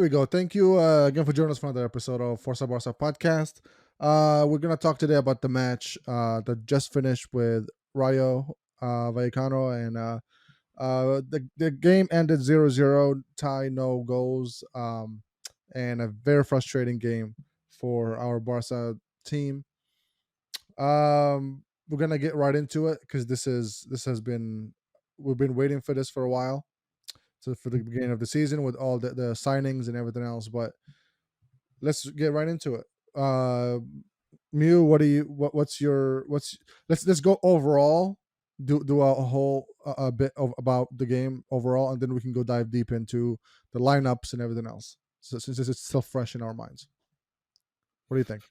we go. Thank you again for joining us for another episode of Forza Barca podcast. We're gonna talk today about the match that just finished with Rayo Vallecano, and the game ended 0-0, tie, no goals, and a very frustrating game for our Barca team. We're gonna get right into it because this has been we've been waiting for this for a while. So for the beginning of the season with all the signings and everything else, but let's get right into it. Mew, what's let's go overall. Do a whole a bit of about the game overall, and then we can go dive deep into the lineups and everything else. So since it's still fresh in our minds, what do you think?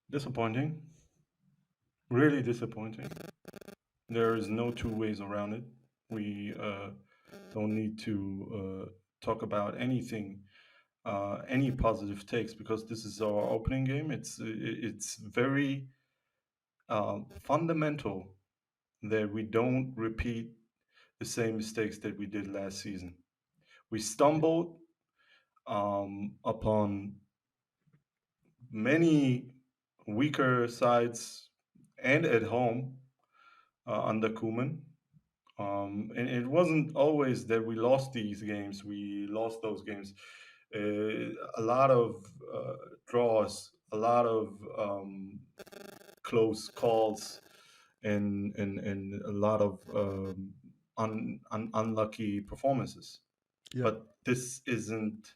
Disappointing. Really disappointing. There is no two ways around it. We don't need to talk about anything, any positive takes, because this is our opening game. It's very fundamental that we don't repeat the same mistakes that we did last season. We stumbled upon many weaker sides and at home under Koeman. And it wasn't always that we lost these games. We lost those games. A lot of draws, a lot of close calls, and a lot of unlucky performances. Yeah, But this isn't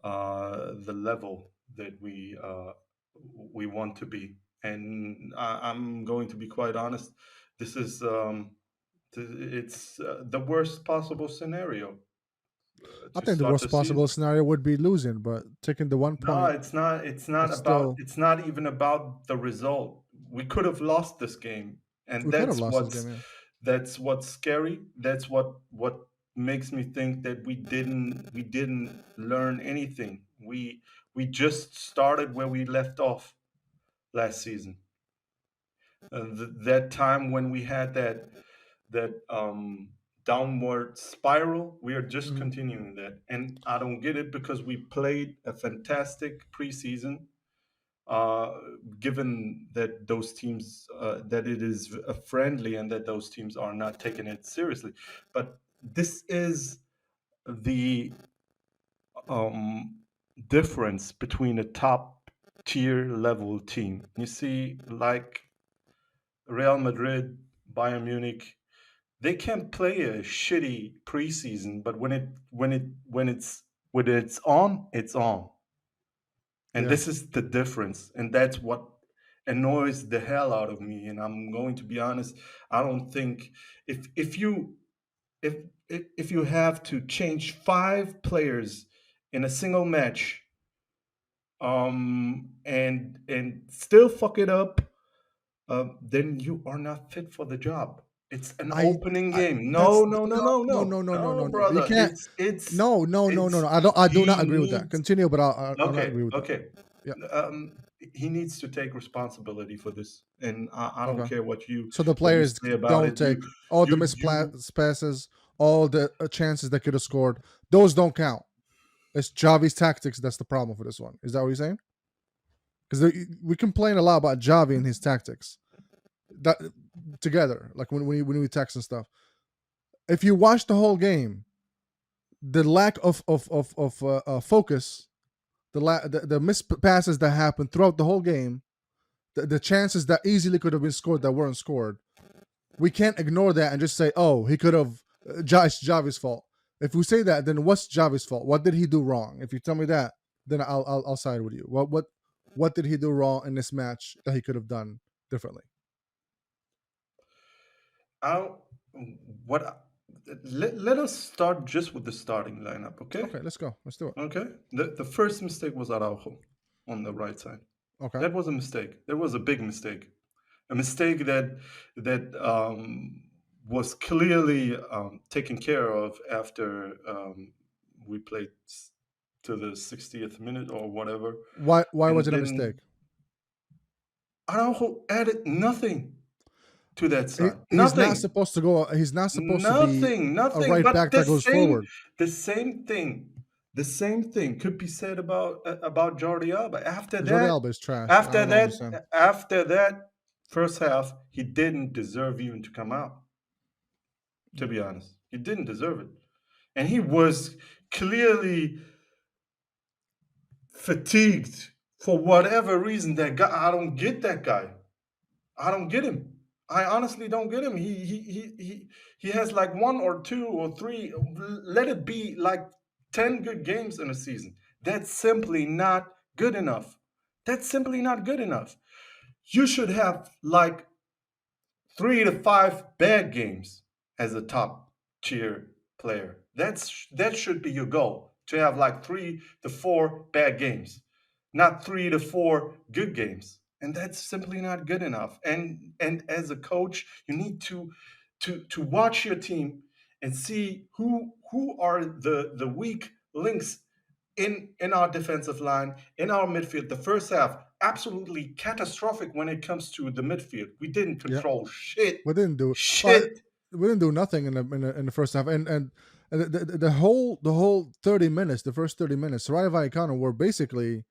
the level that we want to be. And I'm going to be quite honest. This is it's the worst possible scenario I to think the start worst the possible season. scenario would be losing, but taking the one No, point, it's not. It's not it's about. still It's not even about the result. We could have lost this game, and we could have lost this game. Yeah, that's what's scary. That's what makes me think that we didn't learn anything. We just started where we left off last season. That time when we had that downward spiral, we are just Mhm. continuing that, and I don't get it because we played a fantastic preseason. Uh, Given that those teams that it is a friendly and that those teams are not taking it seriously, but this is the um, difference between a top tier level team. You see, like Real Madrid, Bayern Munich, they can play a shitty preseason, but when it's on, it's on. And Yeah. this is the difference, and that's what annoys the hell out of me. And I'm going to be honest, I don't think if you have to change 5 players in a single match, and still fuck it up, then you are not fit for the job. It's an I, opening I game. that's No, no, no, no no, no no, no no no no no, no. You brother. can't. It's No no no no no. it's I do not he agree with that. needs. Continue, but I'll not Okay, agree with that. okay. Yeah. Um, he needs to take responsibility for this, and I don't Okay. care what you So the what you players say about don't it. take all the missed You passes, all the chances they could have scored. Those don't count. It's Javi's tactics that's the problem for this one. Is that what you're saying? Because we complain a lot about Javi and his tactics. That together, like when we text and stuff. If you watch the whole game, the lack of focus, the missed passes that happened throughout the whole game, the chances that easily could have been scored that weren't scored, we can't ignore that and just say, "Oh, he could have." It's Javi's fault. If we say that, then what's Javi's fault? What did he do wrong? If you tell me that, then I'll side with you. What did he do wrong in this match that he could have done differently? I what let us start just with the starting lineup, okay? Okay, let's go. Let's do it. Okay. The first mistake was Araujo on the right side. Okay. That was a mistake. That was a big mistake. A mistake that was clearly taken care of after we played to the 60th minute or whatever, Why was and it a then mistake? Araujo added nothing to that side. He's not Nothing. supposed to go. He's not supposed to be Nothing. a Nothing. right But back that goes forward. the same thing The same thing could be said about Jordi Alba. Jordi Alba is trash. I don't understand. After that first half, he didn't deserve even to come out. To Yeah. be honest, he didn't deserve it, and he was clearly fatigued for whatever reason. That guy, I don't get that guy. I don't get him. I honestly don't get him. He has like one or two or three. Let it be like 10 good games in a season. That's simply not good enough. That's simply not good enough. You should have like 3 to 5 bad games as a top tier player. That should be your goal, to have like 3 to 4 bad games, not 3 to 4 good games. And that's simply not good enough. And as a coach, you need to watch your team and see who are the weak links in our defensive line, in our midfield. The first half, absolutely catastrophic when it comes to the midfield. We didn't Yeah. control shit. We didn't do Shit. we didn't do nothing in the first half, and the whole 30 minutes, the first 30 minutes, Rayo Vallecano were basically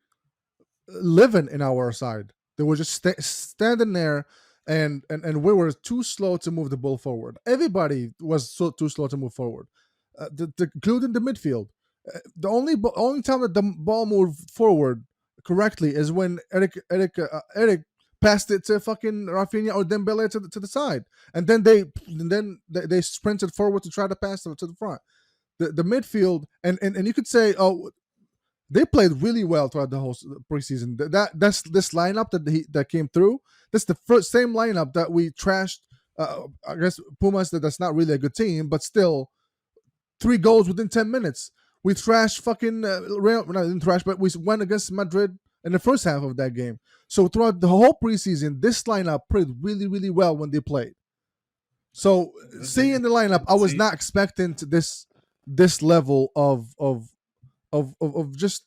living in our side. They were just standing there, and we were too slow to move the ball forward. Everybody was too slow to move forward, including the midfield. The only time that the ball moved forward correctly is when Eric passed it to fucking Rafinha or Dembele to the side, and then they sprinted forward to try to pass it to the front. The midfield, and you could say, oh, they played really well throughout the whole preseason. That's this lineup that came through. That's the first same lineup that we trashed. I guess Pumas, that's not really a good team, but still 3 goals within 10 minutes. We trashed fucking Real. Not didn't trash, but we went against Madrid in the first half of that game. So throughout the whole preseason, this lineup played really, really well when they played. So seeing the lineup, I was See, not expecting to this level of just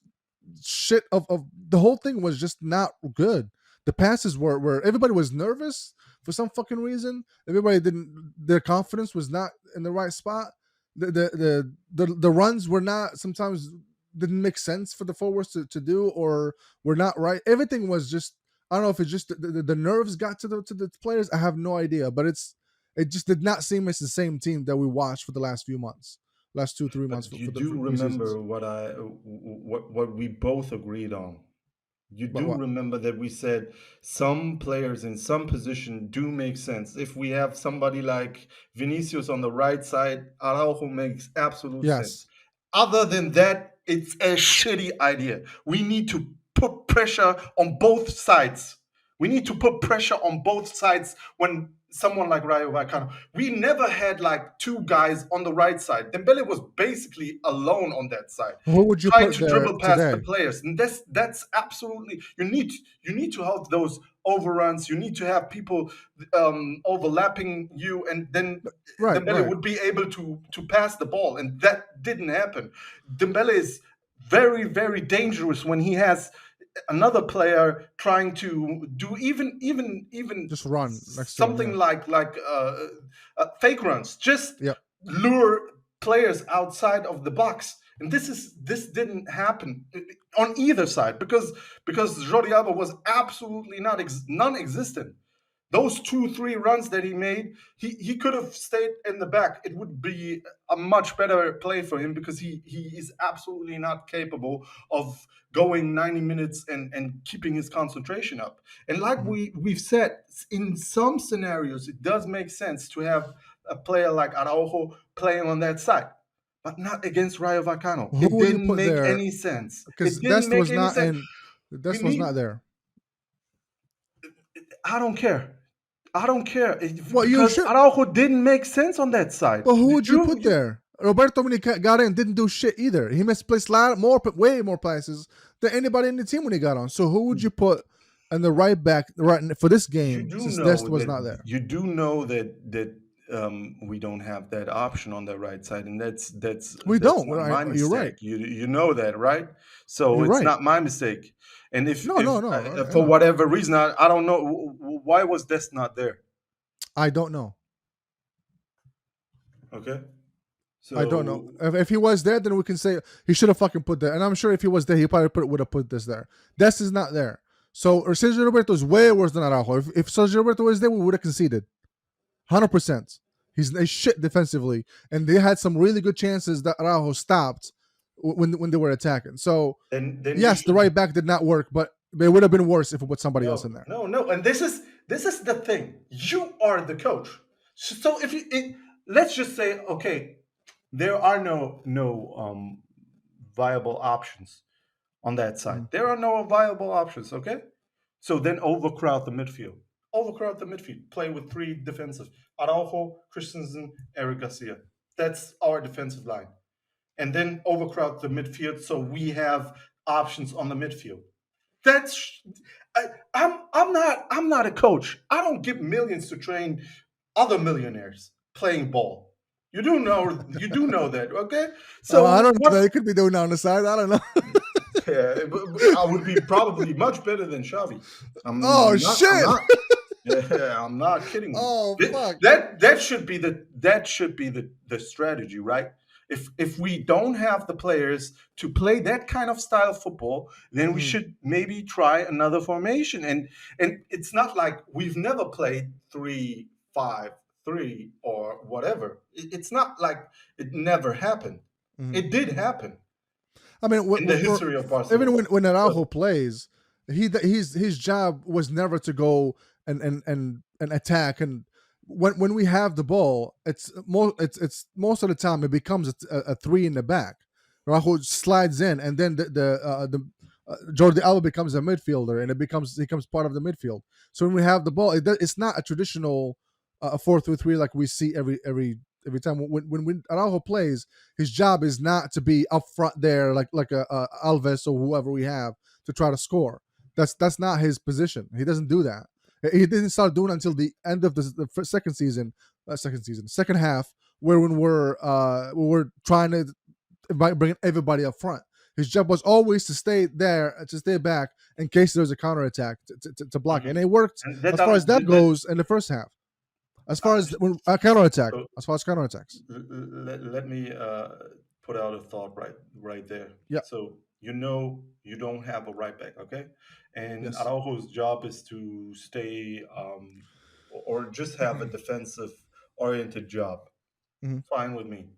shit. Of the whole thing was just not good. The passes were everybody was nervous for some fucking reason. Everybody didn't, their confidence was not in the right spot. The runs were not, sometimes didn't make sense for the forwards to do, or were not right. Everything was just, I don't know if it's just the nerves got to the players. I have no idea, but it just did not seem it's the same team that we watched for the last few months, last 2 3 months but for, you for the do preseasons. remember what we both agreed on. You But do what? remember that we said some players in some position do make sense. If we have somebody like Vinicius on the right side, Araujo makes absolute sense. Yes. Other than that, it's a shitty idea. We need to put pressure on both sides. We need to put pressure on both sides when someone like Rayo Vallecano. We never had like two guys on the right side. Dembele was basically alone on that side, Who would you trying put to there dribble past the today? players. And that's absolutely, you need to have those overruns. You need to have people overlapping you, and then Right, Dembele right. would be able to pass the ball, and that didn't happen. Dembele is very, very dangerous when he has another player trying to do even Just run next to him. something Yeah. like fake runs, just Yep. lure players outside of the box. And this didn't happen on either side, because Jordi Alba was absolutely not non-existent. Those 2 3 runs that he made, he could have stayed in the back. It would be a much better play for him, because he is absolutely not capable of going 90 minutes and keeping his concentration up. And like Mhm. we've said, in some scenarios it does make sense to have a player like Araujo playing on that side, but not against Rayo Vallecano. Who It would you didn't put make there? any sense. Because It didn't Dest make was any not sense. in. We Dest was need. not there. I don't care. I don't care Well, you because should. Araujo didn't make sense on that side. But who Did would you put you there? Roberto, when he got in, didn't do shit either. He misplaced way more passes than anybody in the team when he got on. So who would you put on the right back right for this you game, do since Dest know was that not there? we don't have that option on the right side, and We that's don't. not my You're right. mistake. You know that, right? So You're it's right. not my mistake. And No, if no, no. I for know. whatever reason, I don't know why was this not there. I don't know. Okay, I don't know. So If he was there, then we can say he should have fucking put that. And I'm sure if he was there, he probably would have put this there. This is not there. So Sergio Roberto is way worse than Araujo. If Sergio Roberto was there, we would have conceded. 100%. He's shit defensively. And they had some really good chances that Araujo stopped when they were attacking. So, then you yes, the should right back did not work, but it would have been worse if we put somebody else in no, there. no, no. And this is the thing. You are the coach. So if let's just say, okay, there are no viable options on that side. Mhm. There are no viable options. Okay, so then overcrowd the midfield. Overcrowd the midfield. Play with three defensive: Araujo, Christensen, Eric Garcia. That's our defensive line. And then overcrowd the midfield so we have options on the midfield. That's I'm not a coach. I don't give millions to train other millionaires playing ball. You do know that, okay? I So don't know what? that. It could be doing on the side. I don't know. Yeah, I would be probably much better than Xavi. Oh, I'm not. I'm shit. not. Yeah, I'm not kidding. Oh, fuck. That should be the strategy, right? If we don't have the players to play that kind of style of football, then we Mhm. should maybe try another formation. And it's not like we've never played 3-5-3 or whatever. It's not like it never happened. Mhm. It did happen I mean, in the history of even Barcelona. when But Araujo plays, his job was never to go and attack. And when we have the ball, it's most of the time it becomes a three in the back. Araujo slides in, and then Jordi Alba becomes a midfielder, and he becomes part of the midfield. So when we have the ball, it's not a traditional 4-3-3 like we see every time. When Araujo plays, his job is not to be up front there like a Alves or whoever we have to try to score. That's not his position. He doesn't do that. He didn't start doing it until the end of the second half, where when we're trying to bring everybody up front. His job was always to stay there, to stay back in case there's a counterattack to block it. mhm. And it worked And as far as that that goes in the first half. As far uh, as when counterattack, so as far as counterattacks. let me put out a thought right there. Yeah. So you don't have a right back, okay? And Yes. Araujo's job is to stay or just have a defensive oriented job. Hmm. Fine with me.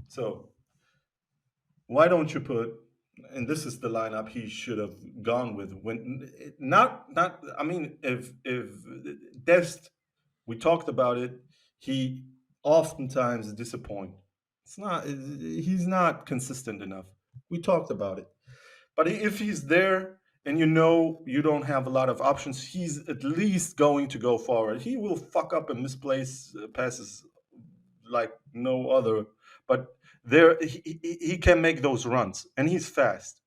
So why don't you put? And this is the lineup he should have gone with. When not I mean if Dest, we talked about it. He oftentimes disappoint. It's not. He's not consistent enough. We talked about it. But if he's there and you don't have a lot of options, he's at least going to go forward. He will fuck up and misplace passes like no other. But there, he can make those runs, and he's fast.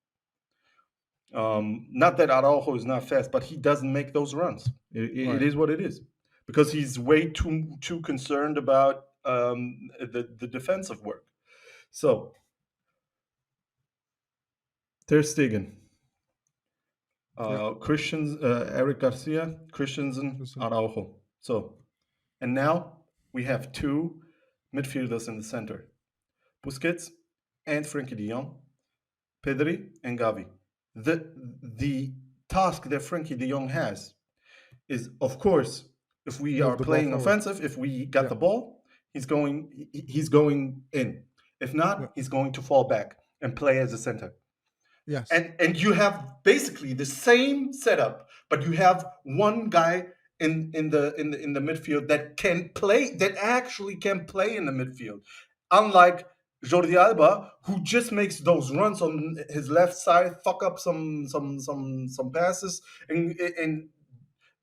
Not that Araujo is not fast, but he doesn't make those runs. It Right. is what it is, because he's way too concerned about the defensive work. So Ter Stegen, Yeah. Eric Garcia, Christensen, Listen. Araujo. So, and now we have two midfielders in the center: Busquets and Frenkie De Jong, Pedri and Gavi. The task that Frenkie De Jong has is, of course, if we Move are the ball playing forward. offensive, if we got Yeah. the ball, he's going in. If Yeah. not, he's going to fall back and play as a center. Yes. And you have basically the same setup, but you have one guy in the midfield that can play, that actually can play in the midfield, unlike Jordi Alba, who just makes those runs on his left side, fuck up some passes, and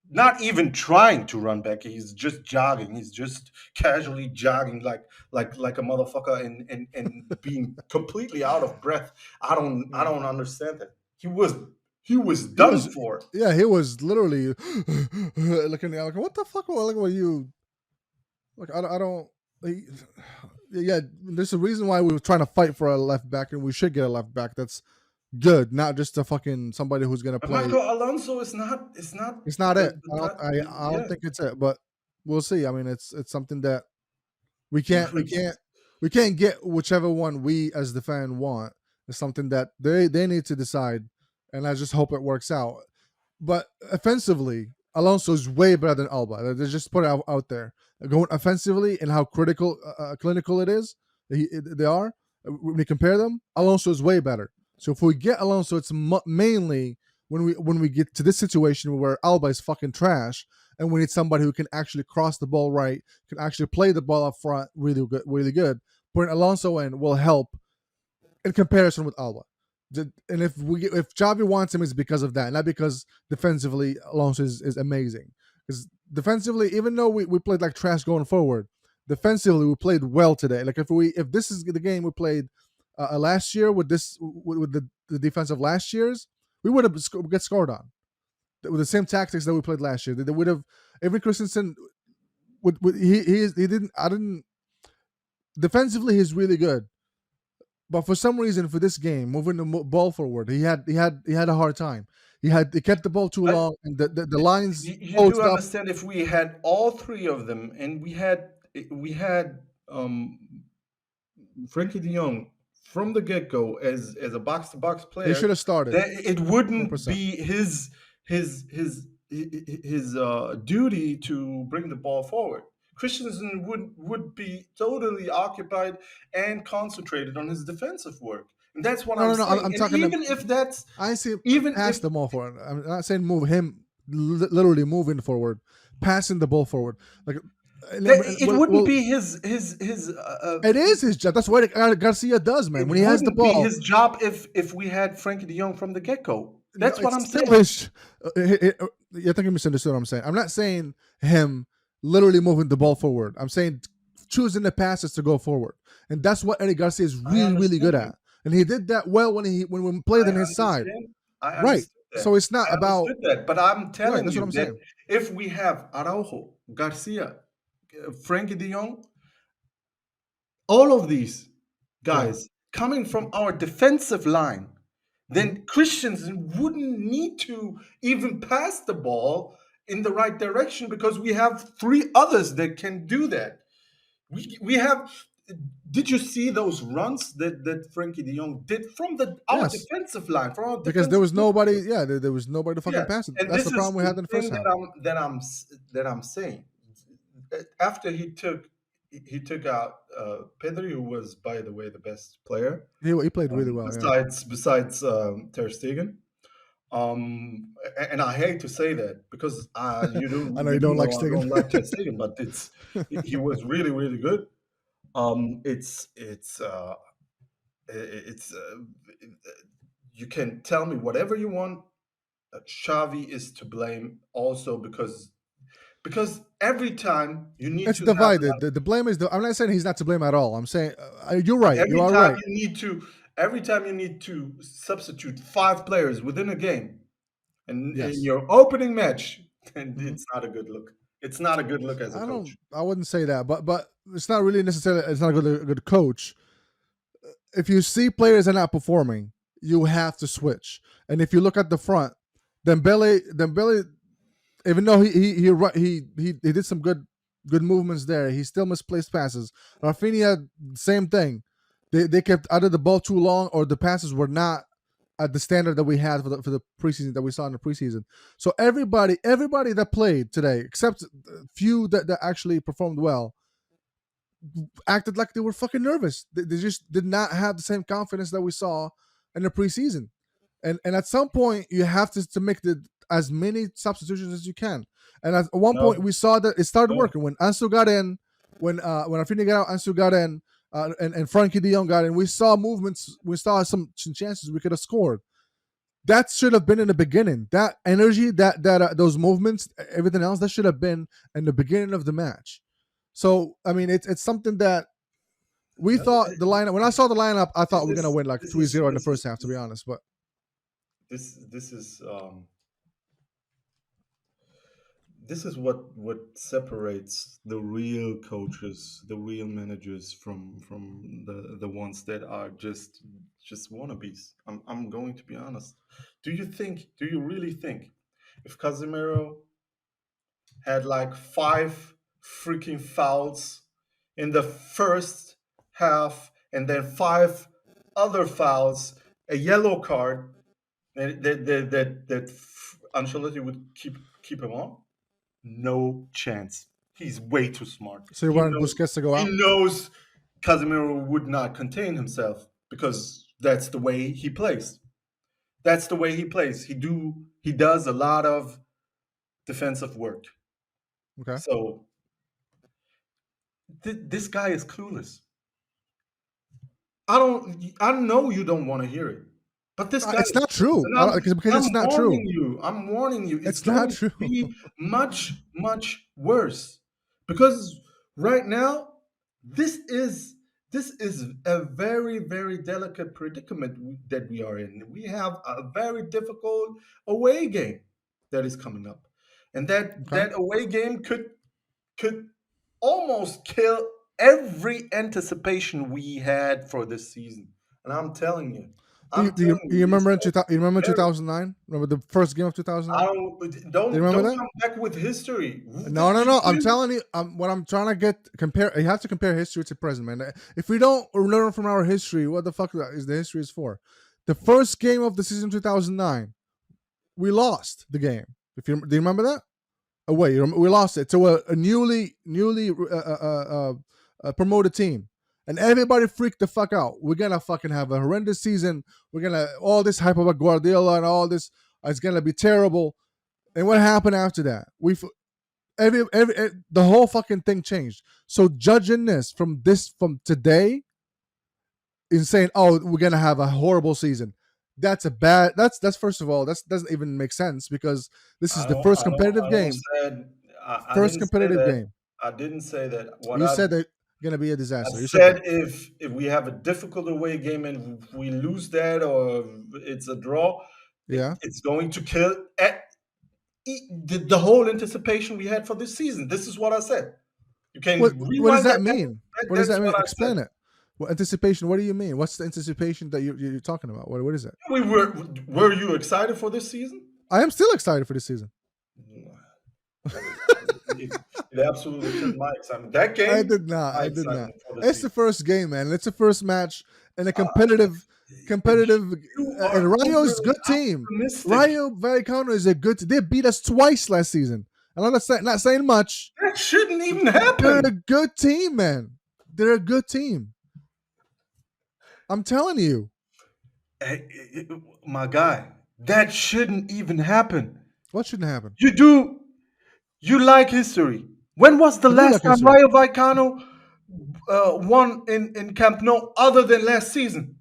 not even trying to run back. He's just jogging. He's just casually jogging like a motherfucker, and being completely out of breath. I don't I Yeah. don't understand that. He was He done was. for. Yeah. He was literally looking at like, what the fuck? Like, what you like? I don't. He, yeah. There's a reason why we were trying to fight for a left back, and we should get a left back that's good, not just a fucking somebody who's gonna And play. Marco Alonso is not It's not it. the type. I don't Yeah. think it's it, but we'll see. I mean, it's something that we can't. we can't get whichever one we as the fan want. It's something that they need to decide, and I just hope it works out. But offensively, Alonso is way better than Alba. They just put it out there. Going offensively and how clinical it is, they are. When we compare them, Alonso is way better. So if we get Alonso, it's mainly when we get to this situation where Alba is fucking trash, and we need somebody who can actually cross the ball right, can actually play the ball up front really good, really good. Putting Alonso in will help in comparison with Alba. And if Xavi wants him, it's because of that, not because defensively Alonso is amazing. Because defensively, even though we played like trash going forward, defensively we played well today. Like if this is the game we played last year with the defense of last year's, we would have get scored on with the same tactics that we played last year. They would have even Christensen. He didn't. I didn't. Defensively, he's really good. But for some reason, for this game, moving the ball forward, he had a hard time. He kept the ball too But long, and the lines you do closed up. understand if we had all three of them, and we had Frankie De Jong from the get go as a box to box He player, should have started that it 100%. wouldn't be his duty to bring the ball forward. Christensen would be totally occupied and concentrated on his defensive work, and that's what No, I'm no, no. saying. I'm And talking. I see even pass if the ball forward. I'm not saying move him. Literally moving forward, passing the ball forward. Like, that, it wouldn't well, be his it is his job. That's what Garcia does, man. it When he has the wouldn't be ball, his job if we had Frankie De Jong from the get go. no, That's what it's I'm still saying. his. You think you misunderstood what I'm saying. I'm not saying him literally moving the ball forward. I'm saying choosing the passes to go forward, and that's what Eddie Garcia is I really, really good understand you. at. And he did that well when we played I on his side. understand. I Right. understood that. So it's not I about understood that. But I'm right. telling That's what you I'm that saying. if we have Araujo, Garcia, Frankie De Jong, all of these Yeah. guys coming from our defensive line, Hmm. then Christensen wouldn't need to even pass the ball in the right direction because we have three others that can do that. We have. Did you see those runs that Frankie De Jong did from our Yes. defensive line, from our Because there defensive was nobody. midfield? Yeah, there was nobody to fucking Yeah, pass it. and That's this the is problem we had the in the first thing half. that I'm saying. After he took out Pedri, who was, by the way, the best player He played really well. Yeah. besides Ter Stegen. And I hate to say that because you I do know you you do don't like know I Stegen. don't like Ter Stegen, but he was really really good. It's you can tell me whatever you want. Xavi is to blame also because every time you need It's to have divided. The blame is. I'm not saying he's not to blame at all. I'm saying you're but right. You are right. every time you need to substitute five players within a game and in Yes. your opening match, then Hmm. it's not a good look. It's not a good look as a I don't. coach. I wouldn't say that, but it's not really necessarily. It's not a good coach. If you see players are not performing, you have to switch. And if you look at the front, Dembele, even though he did some good movements there, he still misplaced passes. Rafinha, same thing. They kept either the ball too long or the passes were not at the standard that we had for the preseason that we saw in the preseason. So everybody that played today, except a few that actually performed well, acted like they were fucking nervous. They just did not have the same confidence that we saw in the preseason. And at some point you have to make the as many substitutions as you can. And at one point No, we saw that it started no, working when Ansu got in, when Rafinha got out, Ansu got in, and Frankie De Jong got in. We saw movements. We saw some chances we could have scored. That should have been in the beginning. That energy, that those movements, everything else, that should have been in the beginning of the match. So I mean, it's something that we no. thought the lineup. When I saw the lineup, I thought This we are gonna is win like this three is zero in the this is first half, to be honest. But this is this is what separates the real coaches, the real managers from the ones that are just wannabes. I'm going to be honest. Do you really think if Casemiro had like five freaking fouls in the first half, and then five other fouls, a yellow card that Ancelotti would keep him on. No chance. He's way too smart. So you wanted Busquets to go He out? knows Casemiro would not contain himself because that's the way he plays. That's the way he plays. He does a lot of defensive work. Okay. So this guy is clueless. I know you don't want to hear it, but this guy It's is not clueless, true. and Because I'm it's not warning true. you. I'm warning you. It's It's not going to true. be much worse because right now this is this is a very delicate predicament that we are in. We have a very difficult away game that is coming up, and Okay. that away game could almost kill every anticipation we had for this season. And I'm telling You you, remember you remember very, 2009? Remember the first game of I 2009? Do you remember don't that? come back with history. No, no, no. I'm telling you, what I'm trying to get compare. You have to compare history to present, man. If we don't learn from our history, what the fuck is the history is for? The first game of the season 2009, we lost the game. Do you remember that? Oh wait, we lost it to a newly promoted team, and everybody freaked the fuck out. We're gonna fucking have a horrendous season. We're gonna all this hype about Guardiola and all this. It's gonna be terrible. And what happened after that? The whole fucking thing changed. So judging from today is saying, oh, we're gonna have a horrible season. That's first of all, that doesn't even make sense because this is the first competitive I don't game. said I First didn't say competitive that. game. I didn't say that. You said that gonna be a I disaster. You said that. said if we have a difficult away game and we lose that or it's a draw, Yeah. it's going to kill the whole anticipation we had for this season. This is what I said. You can What does rewind that that. mean? What does That's that mean? what I said. Explain it. What anticipation? What do you mean? What's the anticipation that you're talking about? What is it? We were you excited for this season? I am still excited for this season. It absolutely killed my excitement. That I game, did not. my I did not. excitement for the It's season. the first game, man. It's the first match in a Uh, competitive. you And are Rayo is a overly good team. optimistic. Rayo Vallecano is a good. They beat us twice last season. And I'm not saying much. That shouldn't even They're happen. a good team, man. They're a good team. I'm telling you. Hey, my guy, that shouldn't even happen. What shouldn't happen? You do. You like history. When was the I do last like time history. Rayo Vallecano won in Camp Nou other than last season?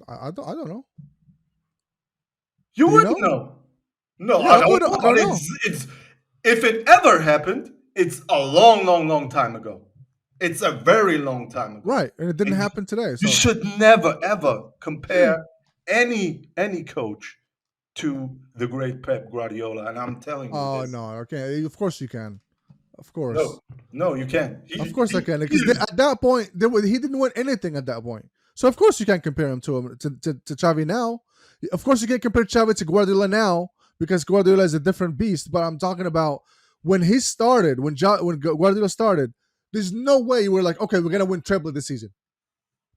I don't know. You Do you wouldn't know? know. No, Yeah, I don't know. I But don't know. it's if it ever happened, it's a long time ago. It's a very long time ago. Right. And it didn't And happen today. you So should never ever compare any coach to the great Pep Guardiola. And I'm telling you oh this. no, okay. Of course you can. Of course. No, no, you can't. Of course I can, because at that point he didn't win anything at that point. So of course you can't compare him to Xavi now. Of course you can't compare Xavi to Guardiola now because Guardiola is a different beast. But I'm talking about when he started, when Guardiola started. There's no way you were like, okay, we're gonna win treble this season.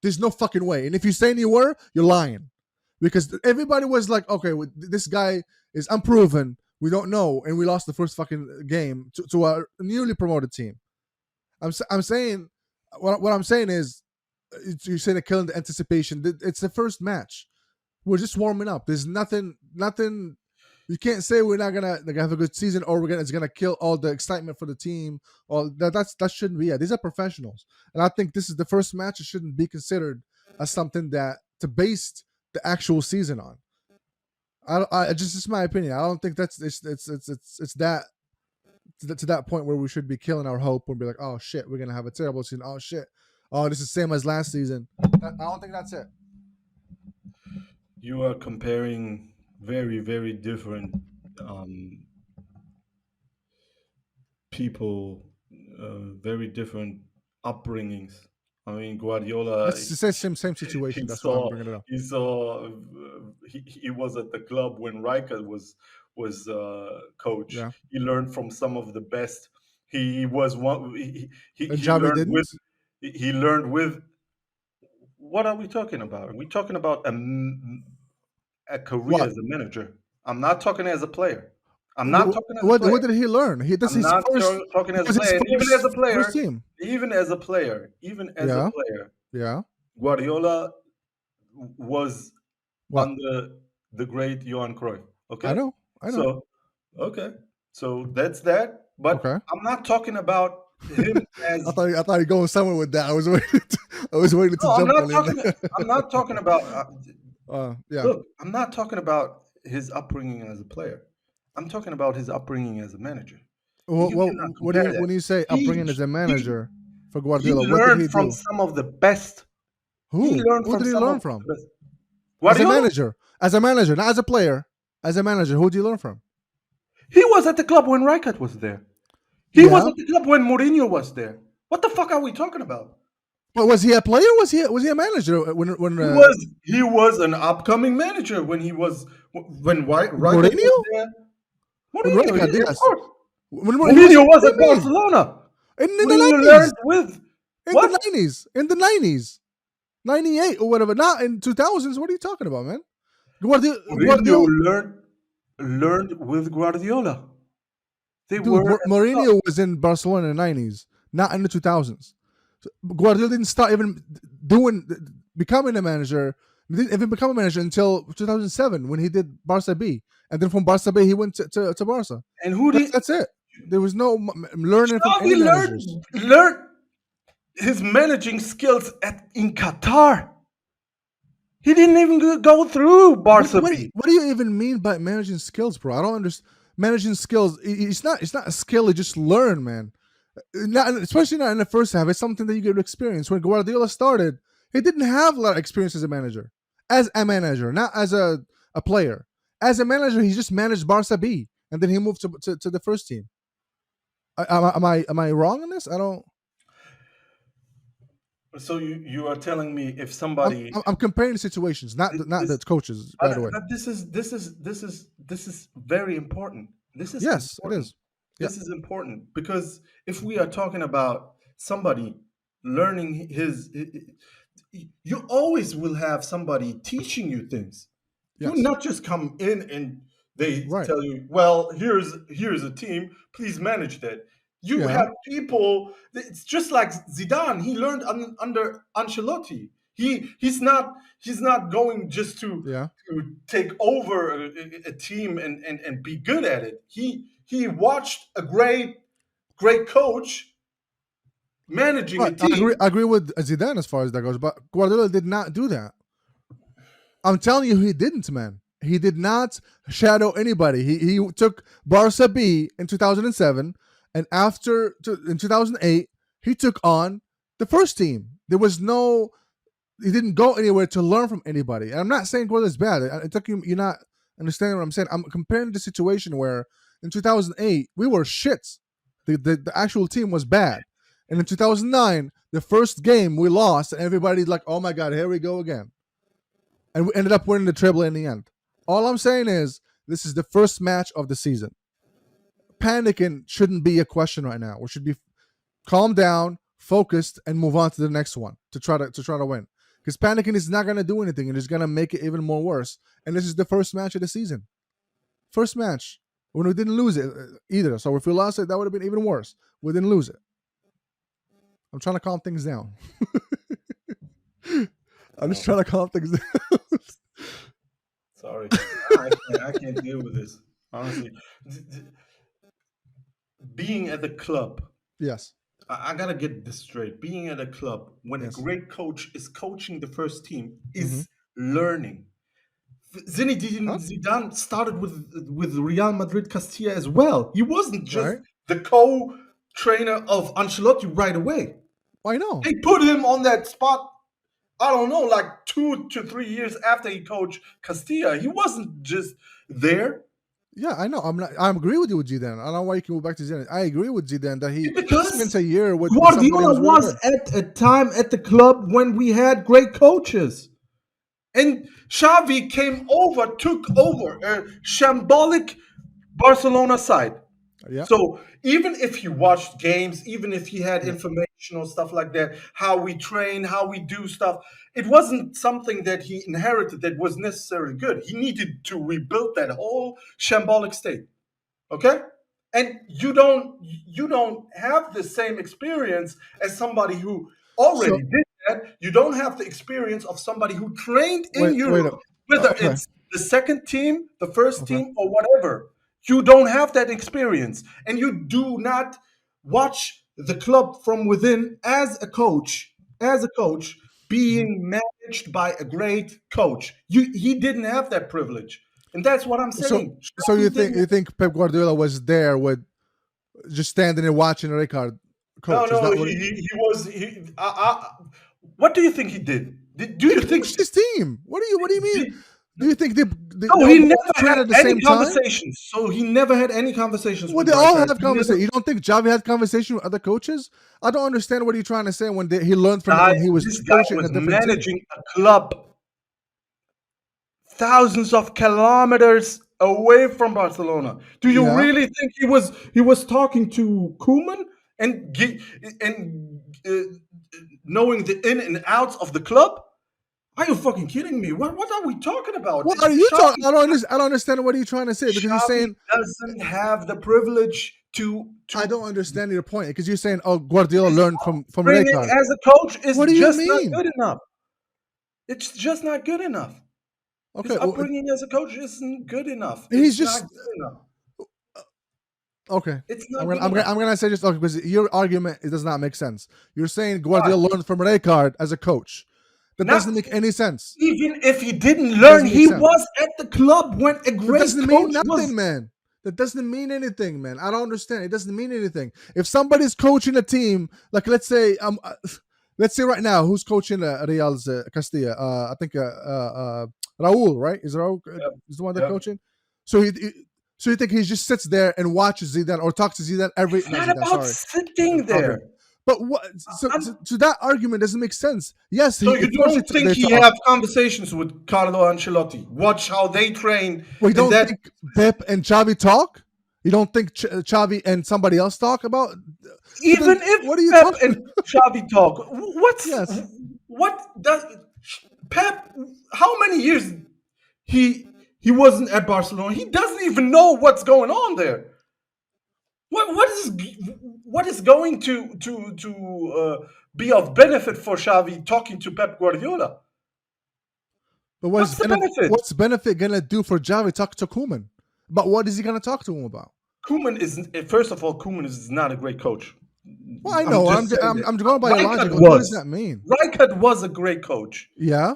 There's no fucking way. And if you're saying you were, you're lying, because everybody was like, okay, this guy is unproven. We don't know, and we lost the first fucking game to a newly promoted team. I'm saying what I'm saying is you're saying it killing the anticipation. It's the first match. We're just warming up. There's nothing. You can't say we're not gonna have a good season or it's gonna kill all the excitement for the team. Or that shouldn't be it. These are professionals, and I think this is the first match. It shouldn't be considered as something that to base the actual season on. I just it's my opinion. I don't think that's it's that to that point where we should be killing our hope and be like, oh shit, we're gonna have a terrible season. Oh shit, oh this is the same as last season. I don't think that's it. You are comparing very different um, people, very different upbringings. I mean, Guardiola, It's the same situation. he That's why I'm saw bringing it up. he was at the club when Rijkaard was coach. Yeah, He learned from some of the best. He was one. and He Javi learned with didn't. he learned with what are we talking about? Are we talking about a career What? as a manager? I'm not talking as a player. I'm not talking as a What player. did he learn? That's I'm his not first. talking It as a was his player. And even as a first player, team. even as a Yeah, player, yeah. Guardiola was What? under the great Johan Cruyff. I Okay, know, I know. so okay, so that's that. But Okay. I'm not talking about him as I thought you going somewhere with that. I was waiting. I was waiting to no. I'm jump not on him. talking. I'm not talking about. Yeah. Look, I'm not talking about his upbringing as a player. I'm talking about his upbringing as a manager. You cannot What do compare you that. when you say He upbringing as a he manager for he Guardiola? What did learned he from do? some of the best. He Who? learned Who from did he some of learn from? the best. As a Guardiola. manager. As a manager, not as a player. As a manager, who did you learn from? He was at the club when Rijkaard was there. He was Yeah. at the club when Mourinho was there. What the fuck are we talking about? But was he a player? Was he a manager when He was an upcoming manager when he was when Rijkaard was Mourinho? there. When Mourinho, Rijkaard, yeah, of yes. course. When he was Mourinho what was do at you mean? Barcelona. In the Mourinho learned 90s. with In the what? 90s. In the 90s. 98 or whatever. Not in 2000s. What are you talking about, man? Mourinho Guardiola learned with Guardiola. They dude, were at the club. Mourinho was in Barcelona in the 90s, not in the 2000s. Guardiola didn't start even doing becoming a manager. He didn't even become a manager until 2007 when he did Barca B, and then from Barca B he went to Barca. And who did That's it. There was no learning from Xavi any managers. learned his managing skills in Qatar. He didn't even go through Barca B. What do you even mean by managing skills, bro? I don't understand. Managing skills, it's not a skill. You just learn, man. Not especially not in the first half. It's something that you get to experience. When Guardiola started, he didn't have a lot of experience as a manager. As a manager, not as a player. As a manager, he just managed Barca B, and then he moved to the first team. Am I wrong in this? I don't. So you are telling me if I'm, somebody I'm I'm comparing the situations, not this the coaches. By the way, but this is very important. This is yes, it important. is. Yeah. This is important because if we are talking about somebody learning you always will have somebody teaching you things. You Yes. not just come in and they Right. tell you, well, here's a team, please manage that. You Yeah. have people. It's just like Zidane. He learned under Ancelotti. He's not going just Yeah. to take over a team and be good at it. He watched a great coach managing a Right. team. I agree with Zidane as far as that goes, but Guardiola did not do that. I'm telling you, he didn't, man. He did not shadow anybody. He took Barca B in 2007, and in 2008, he took on the first team. There was no, he didn't go anywhere to learn from anybody. And I'm not saying Guardiola's bad. It took you, you're not understanding what I'm saying. I'm comparing the situation where in 2008 we were shits. The actual team was bad, and in 2009 the first game we lost, and everybody's like, "Oh my god, here we go again." And we ended up winning the treble in the end. All I'm saying is this is the first match of the season. Panicking shouldn't be a question right now. We should be calm down, focused, and move on to the next one to try to win. Because panicking is not gonna do anything, and it's gonna make it even more worse. And this is the first match of the season. First match when we didn't lose it either. So if we lost it, that would have been even worse. We didn't lose it. I'm trying to calm things down. I'm just trying to calm things down. Sorry, I can't deal with this. Honestly, being at the club, Yes. I gotta get this straight. Being at a club when a Yes. great coach is coaching the first team Mm-hmm. is learning. Zinedine Huh? Zidane started with Real Madrid Castilla as well. He wasn't just Right. the co-trainer of Ancelotti right away. I know. They put him on that spot. I don't know, like 2 to 3 years after he coached Castilla. He wasn't just there Yeah, I know. I'm not. I agree with you with Zidane. I don't know why you can go back to Zidane. I agree with Zidane that he spent because a year with somebody Guardiola who's really was good. at a time at the club when we had great coaches. And Xavi came over, took over a shambolic Barcelona side. Yeah. So even if he watched games, even if he had Yeah. informational stuff like that, how we train, how we do stuff, it wasn't something that he inherited that was necessarily good. He needed to rebuild that whole shambolic state. Okay? And you don't have the same experience as somebody who So already did that. You don't have the experience of somebody who trained in wait. Europe, whether Okay. it's the second team, the first Okay. team, or whatever. You don't have that experience, and you do not watch the club from within as a coach Mhm. being managed by a great coach. He didn't have that privilege, and that's what I'm So saying. so Xavi didn't. you think Pep Guardiola was there with just standing and watching Ricard No, coach? Is no, that what? he was. What do you think he did? Do He you think? coached his team. What do you mean? Did, Do you think they no, all he both never trained had at the any same time? conversations. So he never had any conversations Well, with they all Rijkaard. have He never. conversation. You don't think Javi had conversation with other coaches? I don't understand what you're trying to say when he learned from it Guy, when he was this guy coaching in a was different team. managing a club thousands of kilometers away from Barcelona. Do you Yeah. really think he was talking to Koeman and knowing the in and outs of the club? Are you fucking kidding me? What are we talking about? What are you talking? I don't understand what you're trying to say because you're Xavi saying doesn't have the privilege to I to don't understand your point because you're saying oh Guardiola his learned from upbringing Rijkaard. as a coach is What do you just not mean? good enough. It's just not good enough. His Okay, well, upbringing as a coach isn't good enough. he's It's not just good enough. okay. It's not good I'm enough. gonna say just okay because your argument it does not make sense. You're saying Why? Guardiola learned from Rijkaard as a coach. That doesn't Not make any sense. even if he didn't It learn, doesn't make he sense. was at the club when a That great doesn't mean coach was. nothing, man. That doesn't mean anything, man. I don't understand. It doesn't mean anything. If somebody's coaching a team, like let's say right now, who's coaching Real's Castilla? I think Raul, right? Is Raul Yep, is the one that yep. coaching? So so you think he just sits there and watches Zidane or talks to Zidane every It's not not Zidane, about sorry, sitting Xavi. there. But what? So that argument doesn't make sense. Yes, So you of course don't think they he talk. have conversations with Carlo Ancelotti? Watch how they train, We and don't that think Pep and Xavi talk. You don't think Xavi and somebody else talk about? So then, even if what are you Pep talking? and Xavi talk, Yes, what does Pep? How many years he he wasn't at Barcelona? He doesn't even know what's going on there. What is going to be of benefit for Xavi talking to Pep Guardiola? but What's the benefit? what's benefit gonna do for Xavi talk to Koeman? But what is he gonna talk to him about? Koeman is first of all, Koeman is not a great coach. Well, I I'm know. just saying I'm that. going by your logic. Rijkaard Like, what does was. that mean? Rijkaard was a great coach. Yeah.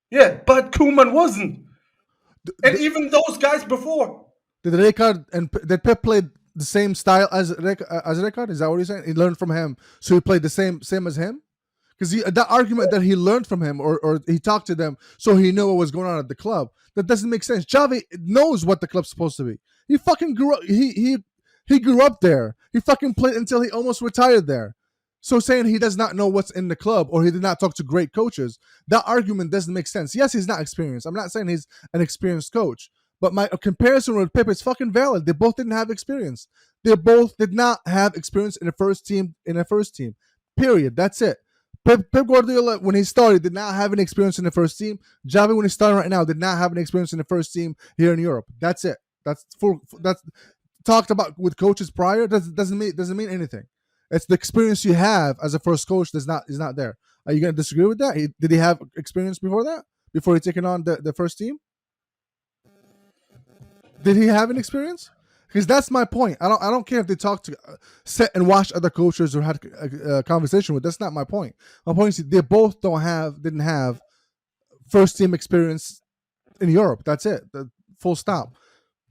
Yeah, but Koeman wasn't. And Did, even those guys before. did Rijkaard and did Pep play the same style as Rijkaard? Is that what you're saying? He learned from him, so he played the same as him. Because that argument that he learned from him or he talked to them so he knew what was going on at the club, that doesn't make sense. Xavi knows what the club's supposed to be. He fucking grew up. He grew up there. He fucking played until he almost retired there. So saying he does not know what's in the club or he did not talk to great coaches, that argument doesn't make sense. Yes, he's not experienced. I'm not saying he's an experienced coach, but my comparison with Pep is fucking valid. They both didn't have experience. They both did not have experience in the first team. Period. That's it. Pep Guardiola, when he started, did not have any experience in the first team. Xavi, when he's starting right now, did not have any experience in the first team here in Europe. That's it. That's talked about with coaches prior. Doesn't mean anything. It's the experience you have as a first coach that's not is not there. Are you gonna disagree with that? Did he have experience before that? Before he taken on the first team? Did he have an experience? Because that's my point. I don't care if they talk to sit and watch other coaches or had a conversation with. That's not my point. My point is they both didn't have first team experience in Europe. That's it. Full stop.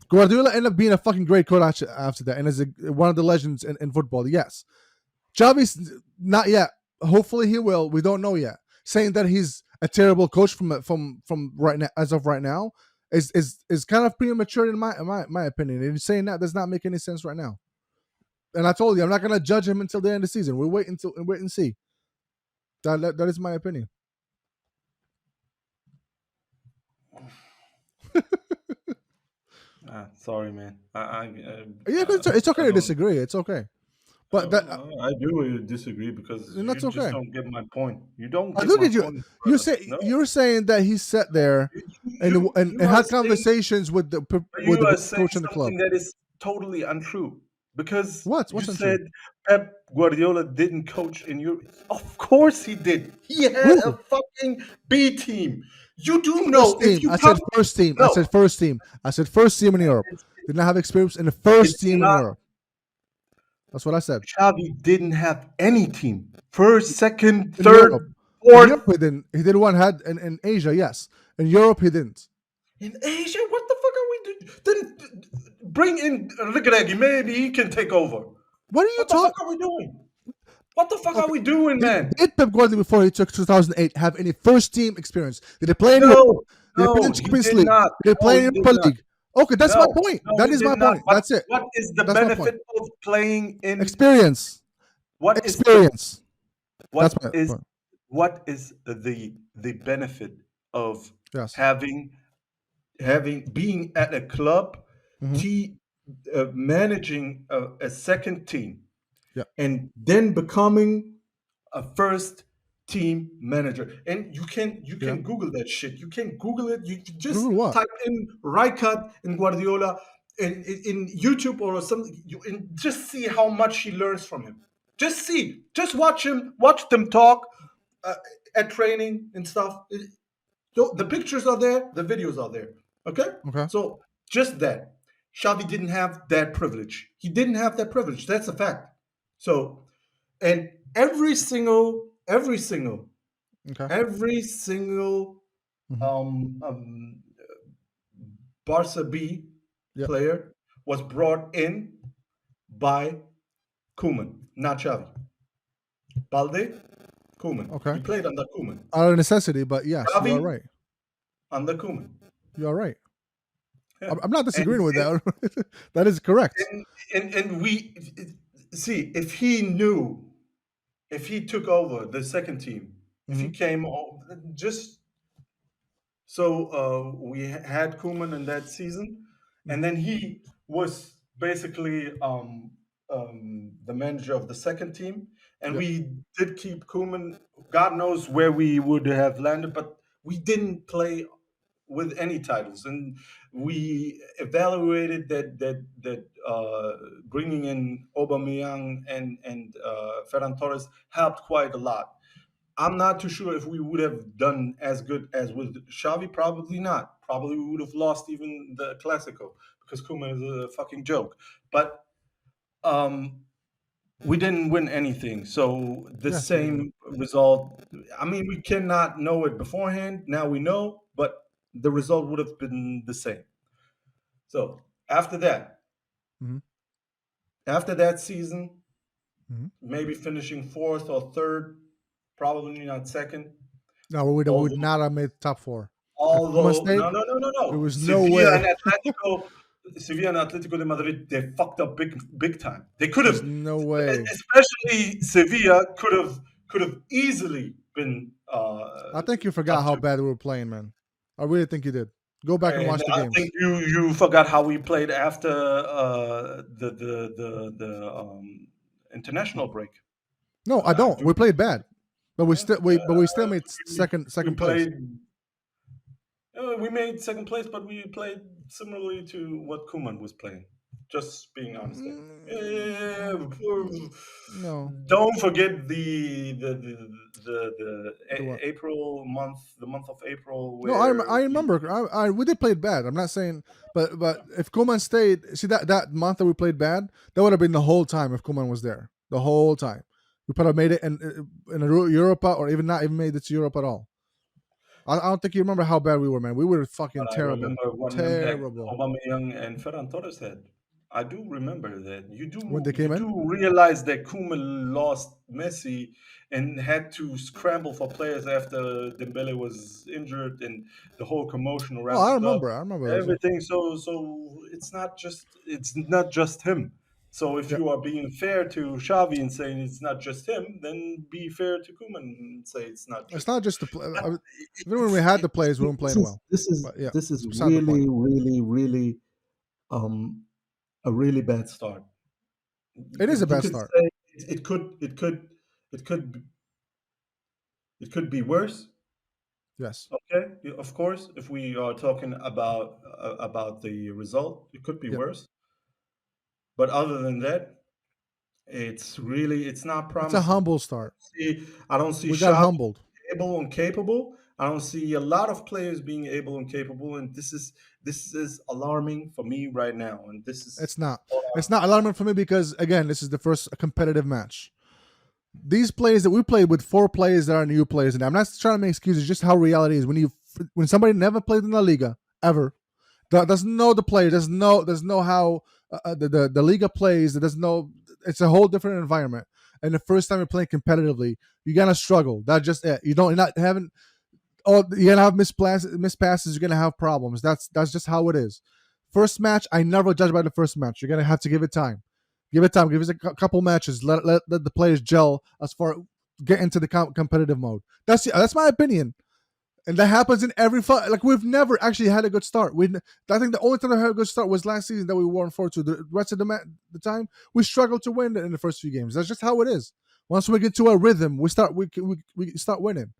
Guardiola ended up being a fucking great coach after that, and is one of the legends in football. Yes, Xavi's not yet. Hopefully he will. We don't know yet. Saying that he's a terrible coach from right now as of right now is kind of premature in my opinion. And saying that does not make any sense right now. And I told you I'm not gonna judge him until the end of the season. We'll wait and see. That is my opinion. Sorry, man. Yeah, it's okay I to don't. disagree. It's okay, but that I do disagree because and you that's just okay. don't get my point. You don't I get do my get you. point, You brother. say No, you're saying that he sat there and you are had saying conversations with you the are saying coach in the club. something that is totally untrue because you What's said untrue? Pep Guardiola didn't coach in Europe. Of course he did. He had a Who? fucking B team. You do know First if team. you I come. said first team. I No, said first team. I said first team in Europe. it's, Did not have experience in the first it's team in not. Europe. That's what I said. Xavi didn't have any team. First, second, In Europe. third, In fourth. Europe he didn't. He did one had in Asia, yes. In Europe he didn't. In Asia, what the fuck are we doing? Then bring in Rigregi. Maybe he can take over. What are you What the fuck talking? are we doing? What the fuck are Okay. we doing, man? Did Pep Guardiola before he took 2008 have any first team experience? Did they play in Europe? No, Did they play in no, he Champions did League? not. Did they No, play in he did Europa not. League? Okay, that's my No, point. no, That he is did my not. point. That's it. What is the That's my benefit point. of playing in? Experience. What is the Experience. That's what my is point. what is the benefit of Yes. having being at a club, Hmm. t managing a second team, Yeah. and then becoming a first team manager? And you Yeah. can Google that shit. You can Google it. You can just Google what? type in Rijkaard and Guardiola in YouTube or something, and just see how much he learns from him. Just see, just watch him, watch them talk uh, at training and stuff. So the pictures are there, the videos are there. Okay, Okay. so just that. Xavi didn't have that privilege. He didn't have that privilege. That's a fact. So, and Okay. every single Hmm. um, um, Barca B Yeah. player was brought in by Koeman, not Xavi. Balde, Koeman. Okay. He played under Koeman. Out of necessity, but yes, you Xavi are right. under Koeman. You are right. Yeah. I'm not And, disagreeing with that. That is correct. and we see if he took over the second team, if he Hmm. came just so we had Koeman in that season, and Hmm. then he was basically the manager of the second team, and Yeah. we did keep Koeman. God knows where we would have landed, but we didn't play with any titles, and we evaluated that bringing in Aubameyang and Ferran Torres helped quite a lot. I'm not too sure if we would have done as good as with Xavi. Probably not. Probably we would have lost even the Clasico because Koeman is a fucking joke. But um, we didn't win anything. So the Yes, you didn't. same result. I mean, we cannot know it beforehand. Now we know, but the result would have been the same. So Hmm. after that season, Hmm. maybe finishing fourth or third, probably not second. No, we would Although not have made top four. If Koeman Although, stayed, no, no, no, no, there no. was no way. Sevilla and Atletico de Madrid, they fucked up big time. They could have, There's no way. especially Sevilla, could have easily been I think you top forgot how two. bad we were playing, man. I really think you did. Go back and And watch the I think games. you forgot how we played after the international break. No, I I don't. do. We played bad, but Yeah, we still made we second place. played. We made second place, but we played similarly to what Kuman was playing. Just being honest there. No, Don't forget the the what? April month, the month of April, No, where I we remember. We did play bad. I'm not saying, but if Koeman stayed, see that month that we played bad, that would have been the whole time if Koeman was there. The whole time, we probably made it in Europa, or even not even made it to Europe at all. I don't think you remember how bad we were, man. We were fucking but I terrible, remember what an impact terrible Aubameyang and Ferran Torres had. I do remember that. when they You came in. do realize that Koeman lost Messi and had to scramble for players after Dembele was injured and the whole commotion Oh, around the club, I remember those. Yeah, everything. So it's not just him. So if yeah. you are being fair to Xavi and saying it's not just him, then be fair to Koeman and say it's not It's just not him. just the play. But Even when we it's had the it's plays, we weren't playing well. But yeah, this is it's beside the point. really um, a really bad start. It is a You bad could start. say it could it could be worse. Yes. Okay, of course, if we are talking about the result, it could be Yep. worse. But other than that, it's not It's a promising. humble start. I don't see We got Xavi humbled. able and capable. I don't see a lot of players being able and capable, and this is alarming for me right now. And this is It's not. all It's not alarming for me because again, this is the first competitive match. These players that we played with, 4 players that are new players, and I'm not trying to make excuses. Just how reality is. When somebody never played in the liga ever, doesn't know the player, doesn't know how the liga plays. It doesn't know. It's a whole different environment. And the first time you're playing competitively, you're gonna struggle. That's just it. You're not having. Oh, you're gonna have missed passes. You're gonna have problems. That's just how it is. First match, I never judge by the first match. You're gonna have to give it time. Give it time. Give us a couple matches. Let the players gel as far get into the competitive mode. That's my opinion. And that happens in every fight. Like we've never actually had a good start. I think the only time I had a good start was last season that we won 4-2. The rest of the time we struggled to win in the first few games. That's just how it is. Once we get to a rhythm, we start winning.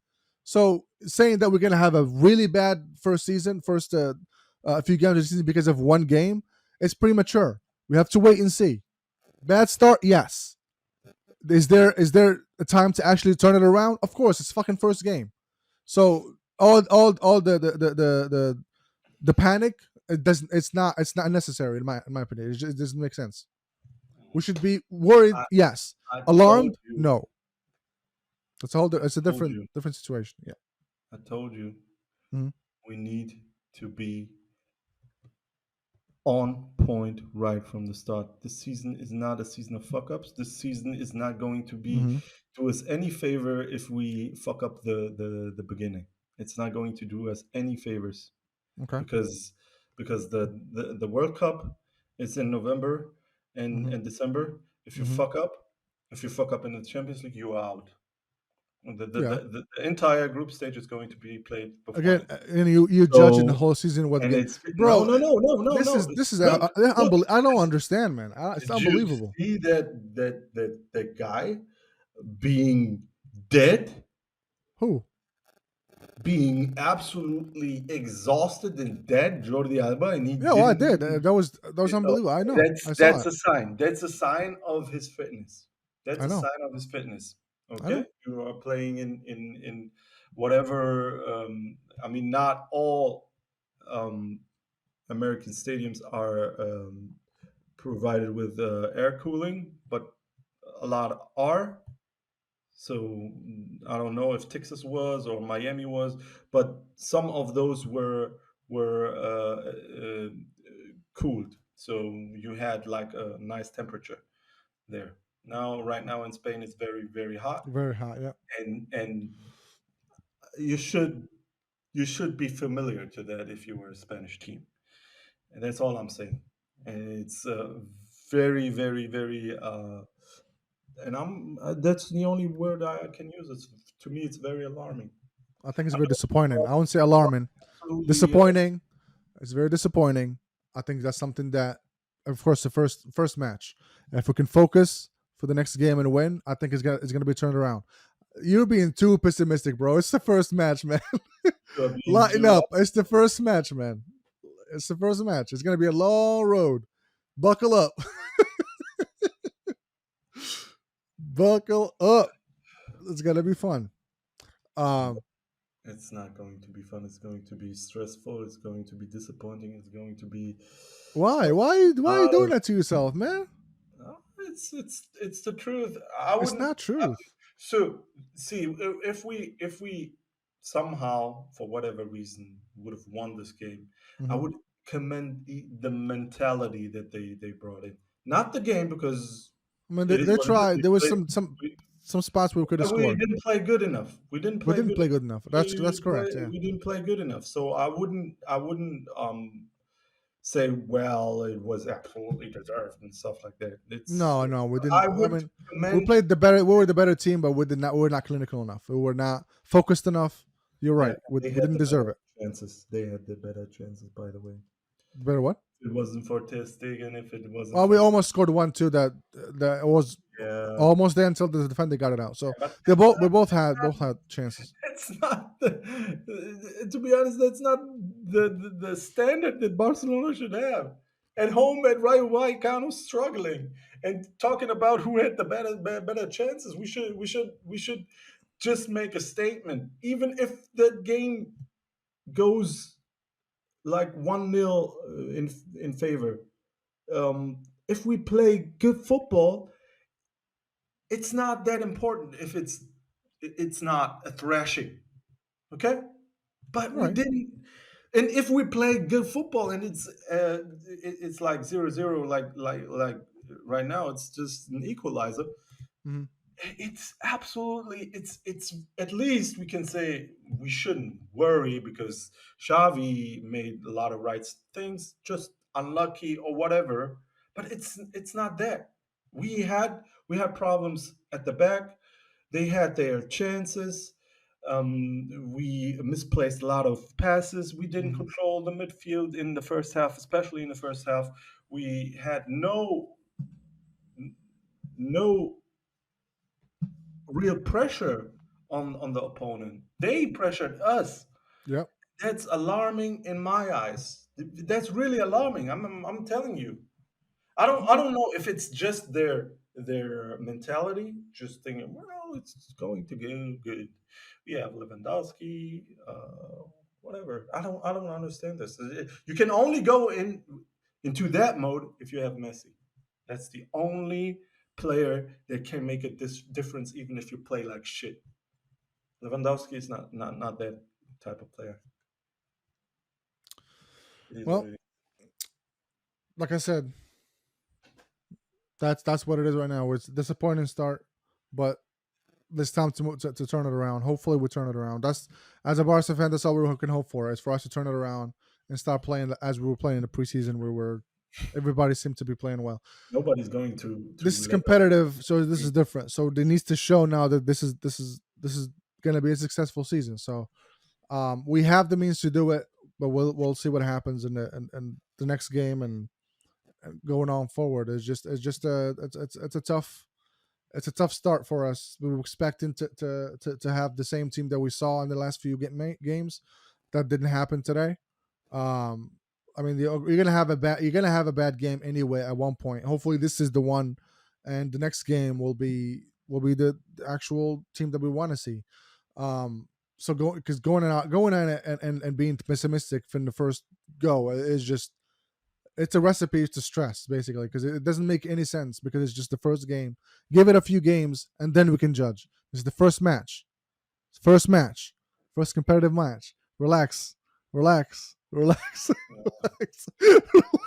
So saying that we're gonna have a really bad first season, first few games of the season because of one game, it's premature. We have to wait and see. Bad start, yes. Is there a time to actually turn it around? Of course, it's fucking first game. So all the panic, it's not necessary in my opinion. It doesn't make sense. We should be worried, I, yes. I told Alarmed, you, no. It's a told different you, different situation. Yeah. I told you, Mhm. we need to be on point right from the start. This season is not a season of fuck ups. This season is not going to be Mhm. do us any favor if we fuck up the beginning. It's not going to do us any favors Okay. because the World Cup is in November Mhm. and December. If you Mhm. fuck up, if you fuck up in the Champions League, you are out. Yeah. The entire group stage is going to be played before Again, then. and you judging the So whole season with and game, it's no bro. no no no no This no. is this is Look look. I don't understand, man. It's Did you unbelievable. see that guy being dead, Who? being absolutely exhausted and dead, Jordi Alba, and he Yeah, well, I didn't did. even. That was You know, unbelievable. I know. that's I saw that's it. a sign. That's a sign of his fitness. That's I a know. sign of his fitness. I Okay, know. you are playing in whatever. I mean, not all um, American stadiums are provided with air cooling, but a lot are. So I don't know if Texas was or Miami was, but some of those were cooled. So you had like a nice temperature there. Now, right now in Spain, it's very very hot, Very hot. Yeah. and you should you should be familiar to that if you were a Spanish team, and that's all I'm saying. And it's very very very and that's the only word I can use. It's to me, it's very alarming. I think it's I very know disappointing. people I wouldn't say alarming. are absolutely. Disappointing. It's very disappointing. I think that's something that, of course, the first match. And if we can focus for the next game and win, I think it's gonna be turned around. You're being too pessimistic, bro. It's the first match, man. Being Lighten too. up. It's the first match, man. It's the first match. It's gonna be a long road. Buckle up. Buckle up. It's gonna be fun. Um, It's not going to be fun. It's going to be stressful. It's going to be disappointing. It's going to be why? a Why are you lot doing of. that to yourself, man? It's the truth. I It's wouldn't. not truth. So see, if we somehow for whatever reason would have won this game, I Hmm. would commend the mentality that they brought in, not the game because I mean, it is they what it is. tried. We There was played, some we, some spots where we could have we scored. didn't play good enough. We didn't We play didn't good play enough. good enough. That's correct. Yeah. We didn't play good enough. So I wouldn't say, well, it was absolutely deserved and stuff like that. No, no, we didn't. I I would mean, we commend. played the better. We were the better team, but we were not clinical enough. We were not focused enough. You're Yeah, right. We they had didn't the deserve better it. chances. They had the better chances, by the way. Better what? it wasn't for Ter Stegen, if it wasn't Well, we for almost scored one too. That was yeah, almost there until the defender got it out. So but they that's both we both not had chances. it's not the, to be honest, that's not the standard that Barcelona should have. At home at Rayo Vallecano struggling and talking about who had the better chances. We should just make a statement. Even if that game goes like 1-0 in favor. If we play good football, it's not that important if it's not a thrashing. Okay? But we Right. didn't. And if we play good football and it's like 0-0, like right now, it's just an equalizer. Hmm. It's absolutely it's at least we can say we shouldn't worry because Xavi made a lot of right things, just unlucky or whatever. But it's not that. We had problems at the back. They had their chances. We misplaced a lot of passes. We didn't Hmm. control the midfield in the first half, especially in the first half. We had no real pressure on the opponent. They pressured us. Yep. That's alarming in my eyes. That's really alarming. I'm telling you. I Okay. don't know if it's just their mentality, just thinking, well, it's going to go good. We have Lewandowski, whatever. I don't understand this. You can only go into that mode if you have Messi. That's the only player that can make a difference, even if you play like shit. Lewandowski is not that type of player. It is what Well, it is. like I said, that's what it is right now. It's a disappointing start, but it's time to turn it around. Hopefully, we turn it around. That's as a Barca fan, that's all we can hope for is for us to turn it around and start playing as we were playing in the preseason, where everybody seemed to be playing well. Nobody's going to This is let us. competitive, so this is different. So they needs to show now that this is going to be a successful season. So we have the means to do it, but we'll see what happens in the next game and going on forward. It's a tough start for us. We were expecting to have the same team that we saw in the last few games. That didn't happen today. Um, I mean, you're gonna have a bad game anyway at one point. Hopefully, this is the one, and the next game will be the actual team that we want to see. So going on and being pessimistic from the first go is just it's a recipe to stress basically because it doesn't make any sense because it's just the first game. Give it a few games and then we can judge. This is the first match, first competitive match. Relax, relax, relax, relax,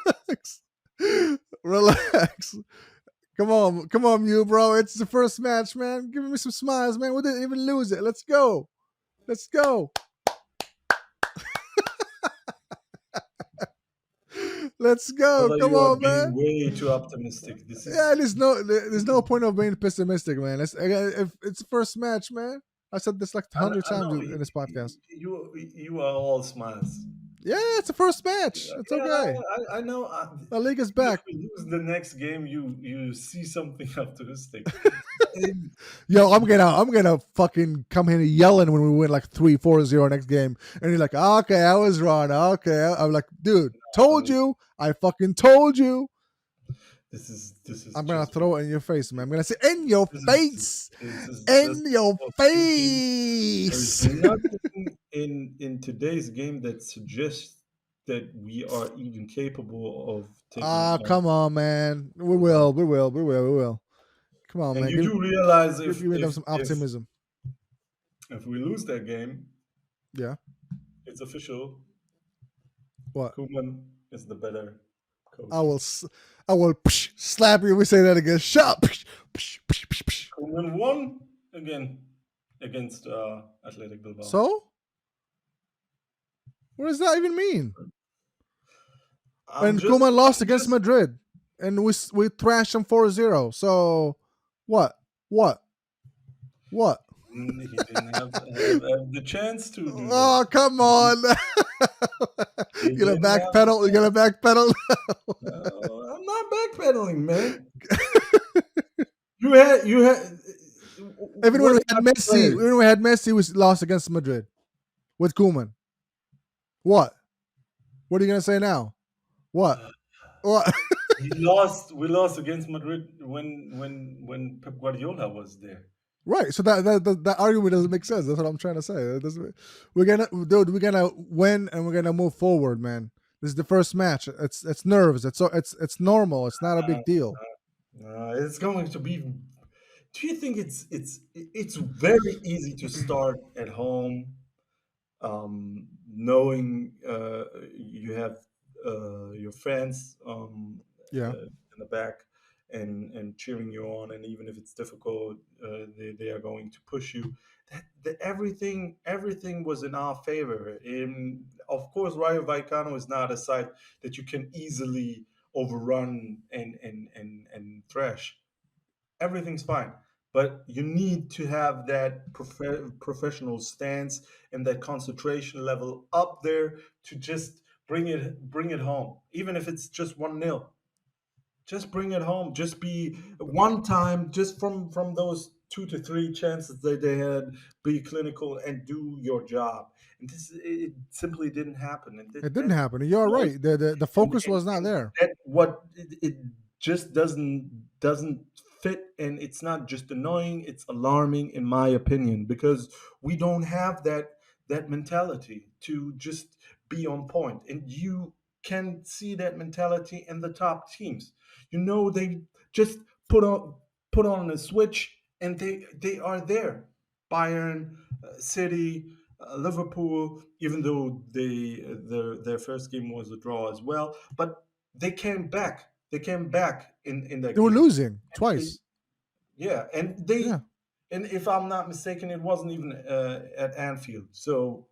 relax, relax. Come on, you bro. It's the first match, man. Give me some smiles, man. We didn't even lose it. Let's go. Let's go. Let's go. Brother, Come you are on, being man. way too optimistic. This Yeah, is there's no point of being pessimistic, man. If it's the first match, man. I said this like a hundred I times know in this podcast. you are all smiles. Yeah, it's the first match. It's Yeah, okay. I know. La Liga's Even if back. we lose the next game, you see something optimistic. And Yo, I'm gonna fucking come here yelling when we win like 3-4-0 next game. And you're like, okay, I was wrong. Okay. I'm like, dude, told um, you. I fucking told you. this is I'm gonna just throw it in your face, man. I'm gonna say in your this is face. this is In just your for thinking. There's face. nothing in today's game that suggests that we are even capable of taking on Come on, man. We Barcelona. will. We will. We will. We will. Come on, And man. you Give, do realize give, if give me them if some if optimism. if we lose that game, Yeah. it's official. What? Koeman is the better I coach. will. I will slap you. We say that again. Shut up. Koeman won again against Athletic Bilbao. So, what does that even mean? I'm And just Koeman lost I'm against just Madrid, and we thrashed them 4-0. So, what? What? What? He didn't have the chance to do that. Oh, come on. He You're gonna didn't have the backpedal. You're gonna chance. backpedal. No, I'm not backpedaling, man. You had. Even when What we had type of Messi, players? even when we had Messi, we lost against Madrid with Koeman. What? What are you gonna say now? What? What? We lost against Madrid when Pep Guardiola was there. Right. So that argument doesn't make sense. That's what I'm trying to say. It doesn't, we're gonna win and we're gonna move forward, man. This is the first match. It's nerves. It's normal. It's not a Uh, big deal. it's going to be. Do you think it's very easy to start at home, knowing you have your fans Yeah. in the back and cheering you on, and even if it's difficult, they are going to push you. Everything was in our favor. Of course, Rayo Vallecano is not a side that you can easily overrun and thrash. Everything's fine, but you need to have that professional stance and that concentration level up there to just bring it home, even if it's just 1-0. Just bring it home. Just be one time, just from those 2 to 3 chances that they had, be clinical and do your job. And this, it simply didn't happen, and It didn't that happen. You're annoys right. me. The and focus and, was not and there. that what it just doesn't fit, and it's not just annoying, it's alarming in my opinion, because we don't have that mentality to just be on point, and you can see that mentality in the top teams. They just put on put on a switch and they are there. Bayern, City, Liverpool, even though their first game was a draw as well, but they came back. They came back in that They were game. losing It, twice. yeah, Yeah. and if I'm not mistaken, it wasn't even at Anfield. So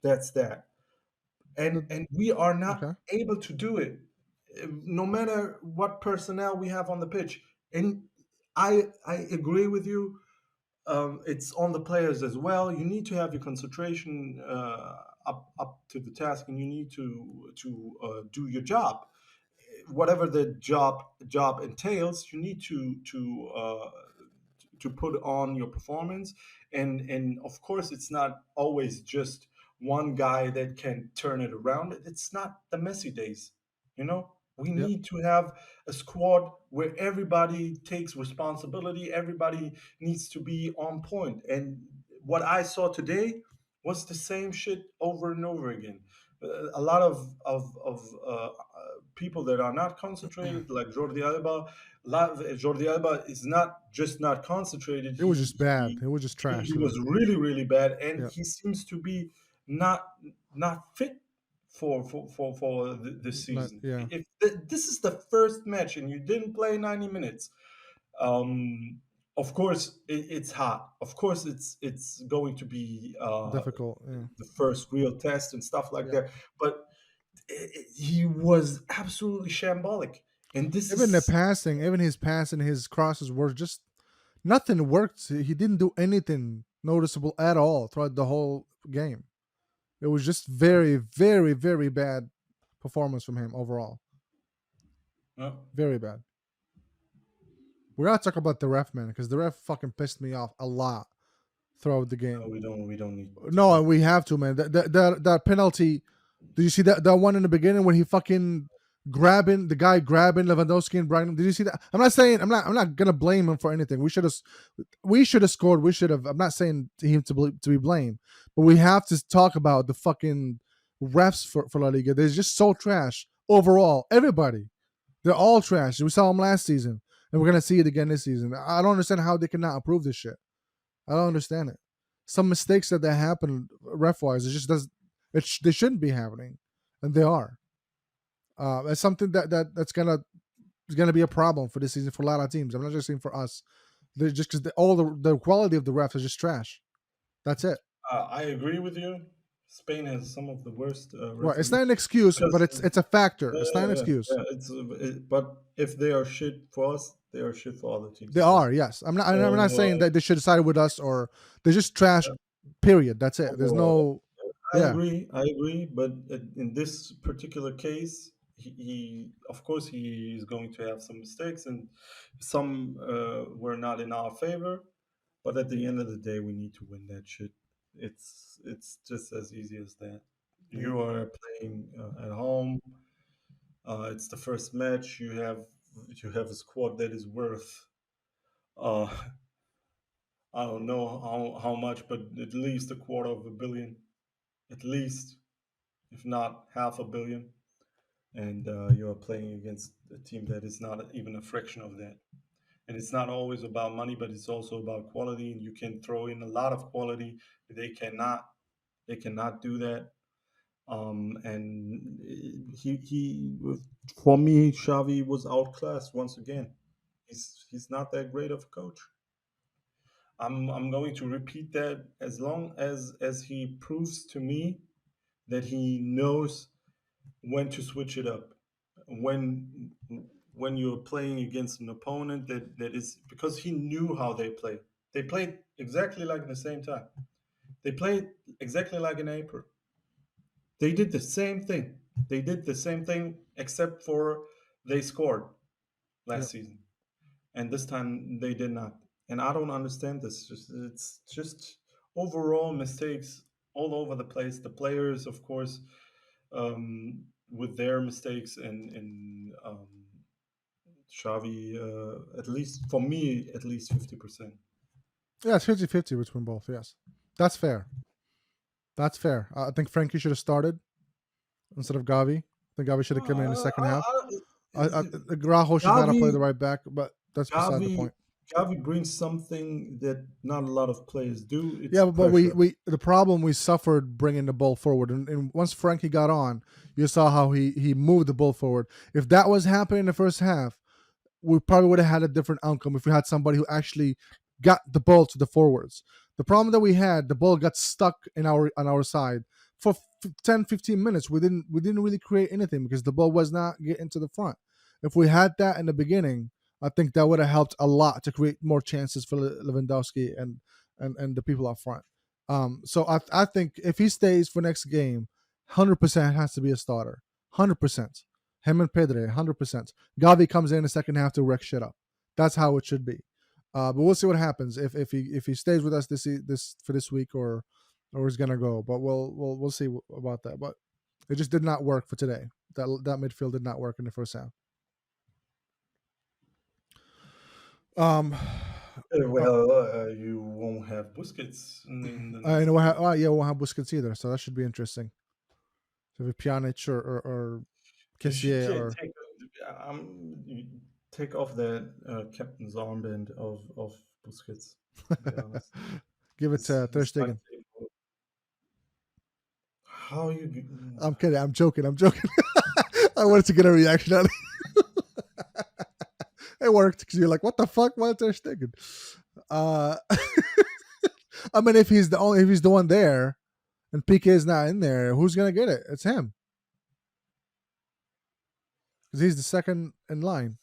that's that. The- And we are not okay. able to do it, no matter what personnel we have on the pitch. And I agree with you. It's on the players as well. You need to have your concentration up to the task, and you need to do your job, whatever the job entails. You need to put on your performance, and of course it's not always just one guy that can turn it around. It's not the Messi days, we Yep. need to have a squad where everybody takes responsibility, everybody needs to be on point. And what I saw today was the same shit over and over again. A lot of people that are not concentrated, like Jordi Alba. Jordi Alba is not just not concentrated. It was just bad. He It was just he, trash he today. was really really bad, and Yeah. he seems to be not not fit for this Not. season. Yeah. If this is the first match and you didn't play 90 minutes, um, of course it's hot. Of course it's going to be Difficult. Yeah. the first real test and stuff like Yeah. that. But he was absolutely shambolic, and this Even the is passing, even his passing, his crosses were just nothing worked. He didn't do anything noticeable at all throughout the whole game. It was just very, very, very bad performance from him overall. uh, Very bad. We gotta talk about the ref, man, because the ref fucking pissed me off a lot throughout the no, game. we don't need to No, talk. we have to, man. That penalty. Did you see that one in the beginning when he fucking grabbing the guy grabbing Lewandowski and Brighton? Did you see that? I'm not gonna blame him for anything. We should have scored. We should have. I'm not saying him to be blamed, but we have to talk about the fucking refs for La Liga. They're just so trash overall. Everybody, they're all trash. We saw them last season, and we're gonna see it again this season. I don't understand how they cannot approve this shit. I don't understand it. Some mistakes that happen ref wise, it just does. They shouldn't be happening, and they are. It's something that's gonna be a problem for this season for a lot of teams. I'm not just saying for us. They're just because all the quality of the refs is just trash. That's it. I agree with you. Spain has some of the worst Right. It's referees not an excuse, because but it's a factor. yeah, It's not an excuse. but if they are shit for us, they are shit for other They teams too. are, yes. I'm not So saying that they should side with us or they're just trash. Period. That's it. There's overall, no, yeah, I agree, but in this particular case, of course he is going to have some mistakes, and some were not in our favor. But at the end of the day, we need to win that shit. It's just as easy as that. yeah, You are playing at home. It's the first match. You have a squad that is worth uh, I don't know how much, but at least a quarter of a billion, at least, if not half a billion. And you are playing against a team that is not even a fraction of that. And it's not always about money, but it's also about quality. And you can throw in a lot of quality. They cannot. They cannot do that. And he for me, Xavi was outclassed once again. He's not that great of a coach. I'm going to repeat that as long as he proves to me that he knows when to switch it up, when when you're playing against an opponent that is, because he knew how they play. They played exactly like in the same time. They played exactly like in April. They did the same thing. They did the same thing except for they scored yeah. last season, and this time they did not. And I don't understand this. It's just overall mistakes all over the place. The players, of course, with their mistakes, and Xavi, at least for me, at least 50%. Yeah, it's 50-50 between both. Yes. That's fair. That's fair. I think Frankie should have started instead of Gavi. I think Gavi should have come in the second half. Grajo should not have Gavi, played the right back, but that's beside the Gavi, point. Gavi brings something that not a lot of players do. It's Yeah, but we pressure. we the problem we suffered bringing the ball forward, and once Frankie got on, you saw how he moved the ball forward. If that was happening in the first half, we probably would have had a different outcome if we had somebody who actually got the ball to the forwards. The problem that we had, the ball got stuck in our side for 10 15 minutes. We didn't really create anything because the ball was not getting to the front. If we had that in the beginning, I think that would have helped a lot to create more chances for Lewandowski and the people up front. So I think if he stays for next game, 100% has to be a starter. 100%. Him and Pedre, 100%. Gavi comes in the second half to wreck shit up. That's how it should be. But we'll see what happens if he stays with us this week or he's gonna go. But we'll see about that. But it just did not work for today. That midfield did not work in the first half. Well, you won't have Busquets in the I next know. game. Yeah, we won't have Busquets either, so that should be interesting. So if Pjanic or You should Kessier or take off that captain's armband of Busquets. To be honest, give it to Ter he's like, Stegen. how you? I'm kidding. I'm joking. I wanted to get a reaction out of you. It worked because you're like, what the fuck? Why Ter Stegen? I mean, if he's the one there, and PK is not in there, who's gonna get it? It's him because he's the second in line,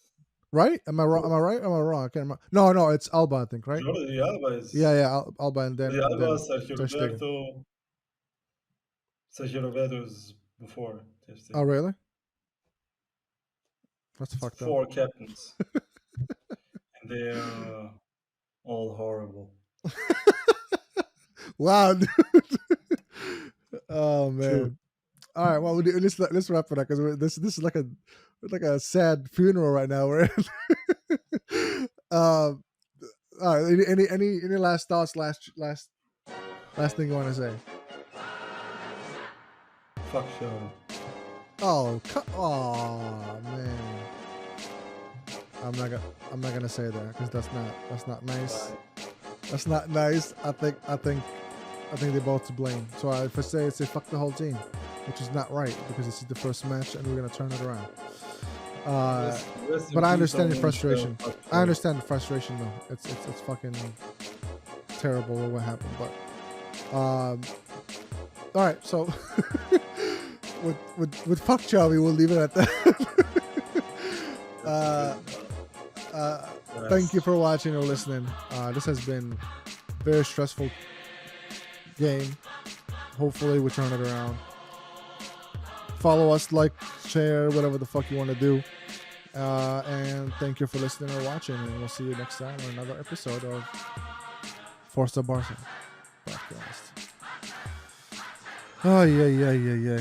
right? Am I wrong? Am I right? Am I wrong? I can't remember. No, it's Alba, I think, right? Jordi Alba Yeah, Alba, and Jordi then Alba, Sergio Ter Stegen. Roberto. Sergio Roberto is before Ter Oh, Stegen. really? That's It's fucked up. 4 captains, and they're all horrible. Wow, dude. Oh True. man. All right, well let's wrap it up because this is like a sad funeral right now. We're all right. Any last thoughts? Last thing you want to say? Fuck Xavi. Oh man. I'm not gonna say that because that's not nice. That's not nice. I think they're both to blame. So if I say fuck the whole team, which is not right because this is the first match and we're gonna turn it around. But I understand your frustration. I understand the frustration though. It's fucking terrible what happened. But All right, so with fuck Chavi, we'll leave it at that. uh, Thank you for watching or listening. This has been a very stressful game. Hopefully, we turn it around. Follow us, like, share, whatever the fuck you want to do. And thank you for listening or watching. And we'll see you next time on another episode of Forza Barca podcast. Oh, yeah.